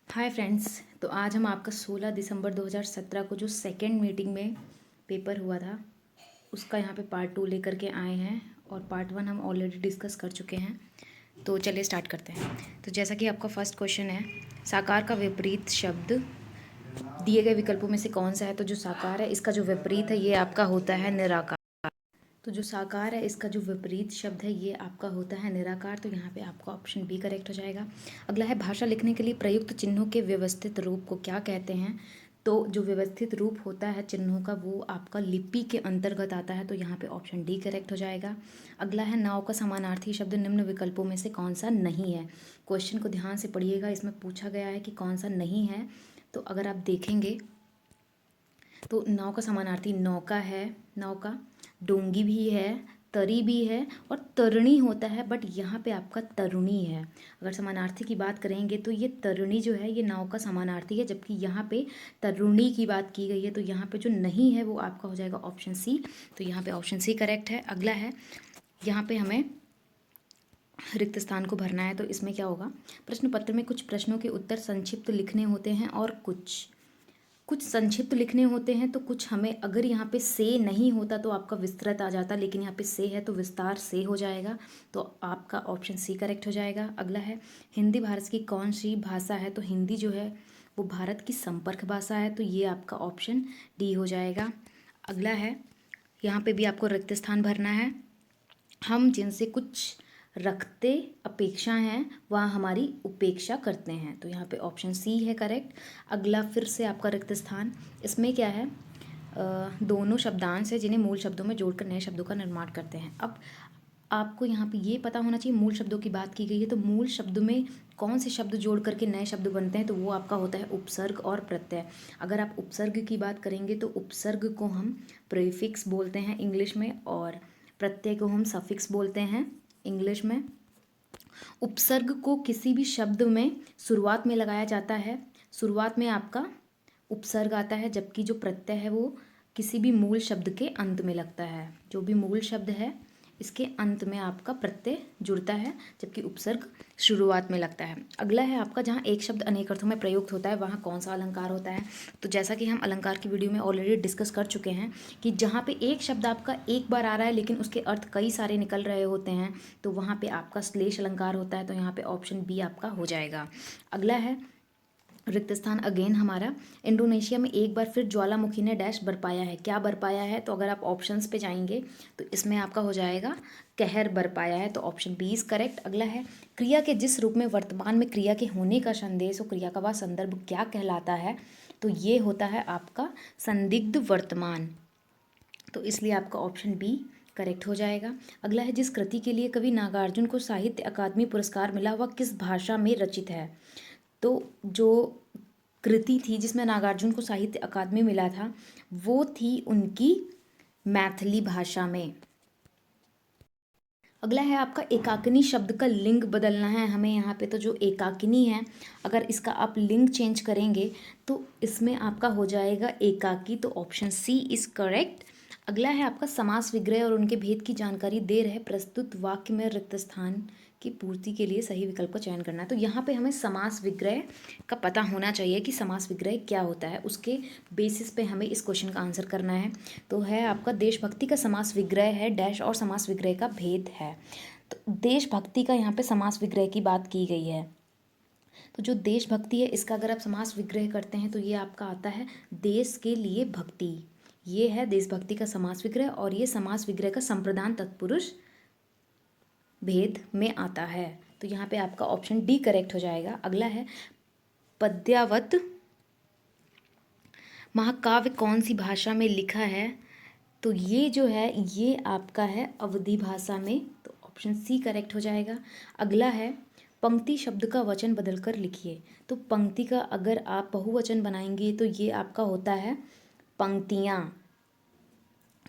Hi friends. तो आज हम आपका 16 दिसंबर 2017 को जो सेकेंड मीटिंग में पेपर हुआ था उसका यहाँ पे पार्ट 2 लेकर के आए हैं और पार्ट 1 हम ऑलरेडी डिस्कस कर चुके हैं। तो चलिए स्टार्ट करते हैं। तो जैसा कि आपका फर्स्ट क्वेश्चन है, साकार का विपरीत शब्द दिए गए विकल्पों में से कौन सा है। तो जो साकार है इसका जो विपरीत है ये आपका होता है निराकार। तो जो साकार है इसका जो विपरीत शब्द है ये आपका होता है निराकार। तो यहाँ पे आपका ऑप्शन बी करेक्ट हो जाएगा। अगला है, भाषा लिखने के लिए प्रयुक्त चिन्हों के व्यवस्थित रूप को क्या कहते हैं। तो जो व्यवस्थित रूप होता है चिन्हों का वो आपका लिपि के अंतर्गत आता है। तो यहाँ पे ऑप्शन डी करेक्ट हो जाएगा। अगला है, नाव का समानार्थी शब्द निम्न विकल्पों में से कौन सा नहीं है। क्वेश्चन को ध्यान से पढ़िएगा, इसमें पूछा गया है कि कौन सा नहीं है। तो अगर आप देखेंगे तो नाव का समानार्थी नौका है, नौका, डोंगी भी है, तरी भी है और तरणी होता है, बट यहाँ पे आपका तरुणी है। अगर समानार्थी की बात करेंगे तो ये तरुणी जो है ये नाव का समानार्थी है, जबकि यहाँ पे तरुणी की बात की गई है। तो यहाँ पे जो नहीं है वो आपका हो जाएगा ऑप्शन सी। तो यहाँ पे ऑप्शन सी करेक्ट है। अगला है, यहाँ पे हमें रिक्त स्थान को भरना है। तो इसमें क्या होगा, प्रश्न पत्र में कुछ प्रश्नों के उत्तर संक्षिप्त लिखने होते हैं और कुछ कुछ संक्षिप्त लिखने होते हैं। तो कुछ हमें, अगर यहाँ पे से नहीं होता तो आपका विस्तृत आ जाता, लेकिन यहाँ पे से है तो विस्तार से हो जाएगा। तो आपका ऑप्शन सी करेक्ट हो जाएगा। अगला है, हिंदी भारत की कौन सी भाषा है। तो हिंदी जो है वो भारत की संपर्क भाषा है। तो ये आपका ऑप्शन डी हो जाएगा। अगला है, यहाँ पे भी आपको रिक्त स्थान भरना है। हम जिनसे कुछ रखते अपेक्षा हैं वह हमारी उपेक्षा करते हैं। तो यहाँ पे ऑप्शन सी है करेक्ट। अगला फिर से आपका रिक्त स्थान, इसमें क्या है, दोनों शब्दांश है जिन्हें मूल शब्दों में जोड़कर नए शब्दों का निर्माण करते हैं। अब आपको यहाँ पे ये पता होना चाहिए, मूल शब्दों की बात की गई है तो मूल शब्द में कौन से शब्द जोड़ करके नए शब्द बनते हैं। तो वो आपका होता है उपसर्ग और प्रत्यय। अगर आप उपसर्ग की बात करेंगे तो उपसर्ग को हम प्रीफिक्स बोलते हैं इंग्लिश में, और प्रत्यय को हम सफिक्स बोलते हैं इंग्लिश में। उपसर्ग को किसी भी शब्द में शुरुआत में लगाया जाता है, शुरुआत में आपका उपसर्ग आता है, जबकि जो प्रत्यय है वो किसी भी मूल शब्द के अंत में लगता है। जो भी मूल शब्द है इसके अंत में आपका प्रत्यय जुड़ता है, जबकि उपसर्ग शुरुआत में लगता है। अगला है आपका, जहाँ एक शब्द अनेक अर्थों में प्रयुक्त होता है वहाँ कौन सा अलंकार होता है। तो जैसा कि हम अलंकार की वीडियो में ऑलरेडी डिस्कस कर चुके हैं कि जहाँ पे एक शब्द आपका एक बार आ रहा है लेकिन उसके अर्थ कई सारे निकल रहे होते हैं तो वहाँ पे आपका श्लेष अलंकार होता है। तो यहाँ पे ऑप्शन बी आपका हो जाएगा। अगला है, रिक्त स्थान अगेन हमारा, इंडोनेशिया में एक बार फिर ज्वालामुखी ने डैश बरपाया है। क्या बरपाया है। तो अगर आप ऑप्शंस पे जाएंगे तो इसमें आपका हो जाएगा कहर बरपाया है। तो ऑप्शन बी इज करेक्ट। अगला है, क्रिया के जिस रूप में वर्तमान में क्रिया के होने का संदेश हो, क्रिया का वह संदर्भ क्या कहलाता है। तो ये होता है आपका संदिग्ध वर्तमान। तो इसलिए आपका ऑप्शन बी करेक्ट हो जाएगा। अगला है, जिस कृति के लिए कवि नागार्जुन को साहित्य अकादमी पुरस्कार मिला वह किस भाषा में रचित है। तो जो कृति थी जिसमें नागार्जुन को साहित्य अकादमी मिला था वो थी उनकी मैथिली भाषा में। अगला है आपका, एकाकिनी शब्द का लिंग बदलना है हमें। यहाँ पे तो जो एकाकिनी है अगर इसका आप लिंग चेंज करेंगे तो इसमें आपका हो जाएगा एकाकी। तो ऑप्शन सी इज करेक्ट। अगला है आपका, समास विग्रह और उनके भेद की जानकारी दे रहे प्रस्तुत वाक्य में रिक्त स्थान की पूर्ति के लिए सही विकल्प का चयन करना है। तो यहाँ पे हमें समास विग्रह का पता होना चाहिए कि समास विग्रह क्या होता है, उसके बेसिस पे हमें इस क्वेश्चन का आंसर करना है। तो है आपका, देशभक्ति का समास विग्रह है डैश और समास विग्रह का भेद है। तो देशभक्ति का यहाँ पे समास विग्रह की बात की गई है। तो जो देशभक्ति है इसका अगर आप समास विग्रह करते हैं तो ये आपका आता है देश के लिए भक्ति। ये है देशभक्ति का समास विग्रह और ये समास विग्रह का संप्रदान तत्पुरुष भेद में आता है। तो यहाँ पे आपका ऑप्शन डी करेक्ट हो जाएगा। अगला है, पद्यावत महाकाव्य कौन सी भाषा में लिखा है। तो ये जो है ये आपका है अवधी भाषा में। तो ऑप्शन सी करेक्ट हो जाएगा। अगला है, पंक्ति शब्द का वचन बदलकर लिखिए। तो पंक्ति का अगर आप बहुवचन बनाएंगे तो ये आपका होता है पंक्तियाँ।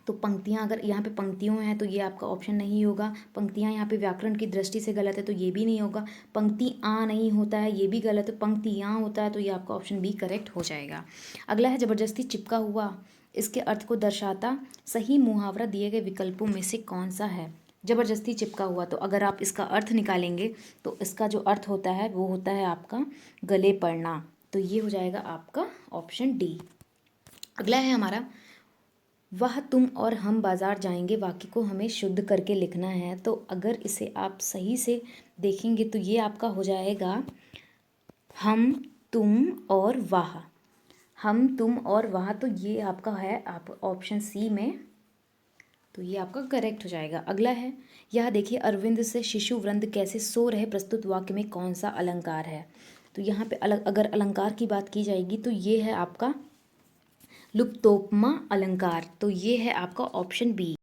तो पंक्तियाँ, अगर यहाँ पे पंक्तियों हैं तो ये आपका ऑप्शन नहीं होगा। पंक्तियाँ यहाँ पे व्याकरण की दृष्टि से गलत है तो ये भी नहीं होगा। पंक्ति आ नहीं होता है ये भी गलत है, पंक्तियाँ होता है तो ये आपका ऑप्शन बी करेक्ट हो जाएगा। अगला है, जबरदस्ती चिपका हुआ इसके अर्थ को दर्शाता सही मुहावरा दिए गए विकल्पों में से कौन सा है। ज़बरदस्ती चिपका हुआ। तो अगर आप इसका अर्थ निकालेंगे तो इसका जो अर्थ होता है वो होता है आपका गले पड़ना। तो ये हो जाएगा आपका ऑप्शन डी। अगला है हमारा, वह तुम और हम बाज़ार जाएंगे वाक्य को हमें शुद्ध करके लिखना है। तो अगर इसे आप सही से देखेंगे तो ये आपका हो जाएगा हम तुम और वह। हम तुम और वह, तो ये आपका है आप ऑप्शन सी में, तो ये आपका करेक्ट हो जाएगा। अगला है, यह देखिए अरविंद से शिशु वृंद कैसे सो रहे, प्रस्तुत वाक्य में कौन सा अलंकार है। तो यहाँ पे अगर अलंकार की बात की जाएगी तो ये है आपका लुप्तोपमा अलंकार। तो ये है आपका ऑप्शन बी।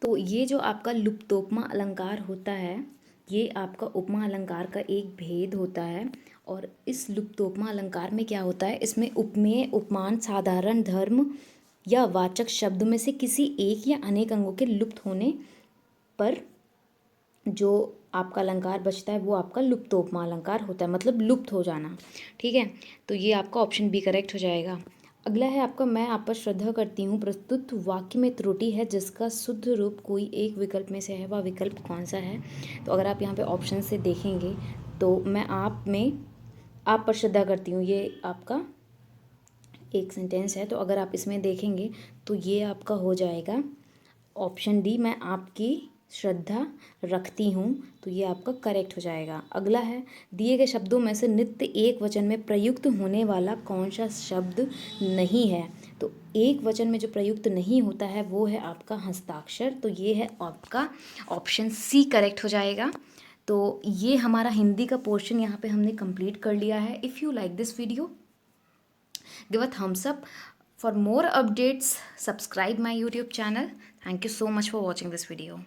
तो ये जो आपका लुप्तोपमा अलंकार होता है ये आपका उपमा अलंकार का एक भेद होता है। और इस लुप्तोपमा अलंकार में क्या होता है, इसमें उपमेय उपमान साधारण धर्म या वाचक शब्द में से किसी एक या अनेक अंगों के लुप्त होने पर जो आपका अलंकार बचता है वो आपका लुप्तोपमा अलंकार होता है, मतलब लुप्त हो जाना। ठीक है, तो ये आपका ऑप्शन बी करेक्ट हो जाएगा। अगला है आपका, मैं आप पर श्रद्धा करती हूँ, प्रस्तुत वाक्य में त्रुटि है जिसका शुद्ध रूप कोई एक विकल्प में से है, वह विकल्प कौन सा है। तो अगर आप यहाँ पे ऑप्शन से देखेंगे तो मैं आप पर श्रद्धा करती हूँ, ये आपका एक सेंटेंस है। तो अगर आप इसमें देखेंगे तो ये आपका हो जाएगा ऑप्शन डी, मैं आपकी श्रद्धा रखती हूँ। तो ये आपका करेक्ट हो जाएगा। अगला है, दिए गए शब्दों में से नित्य एक वचन में प्रयुक्त होने वाला कौन सा शब्द नहीं है। तो एक वचन में जो प्रयुक्त नहीं होता है वो है आपका हस्ताक्षर। तो ये है आपका ऑप्शन सी करेक्ट हो जाएगा। तो ये हमारा हिंदी का पोर्शन यहाँ पे हमने कंप्लीट कर लिया है। If you like this video, give a thumbs up. For more updates, subscribe my YouTube channel. Thank you so much for watching this video.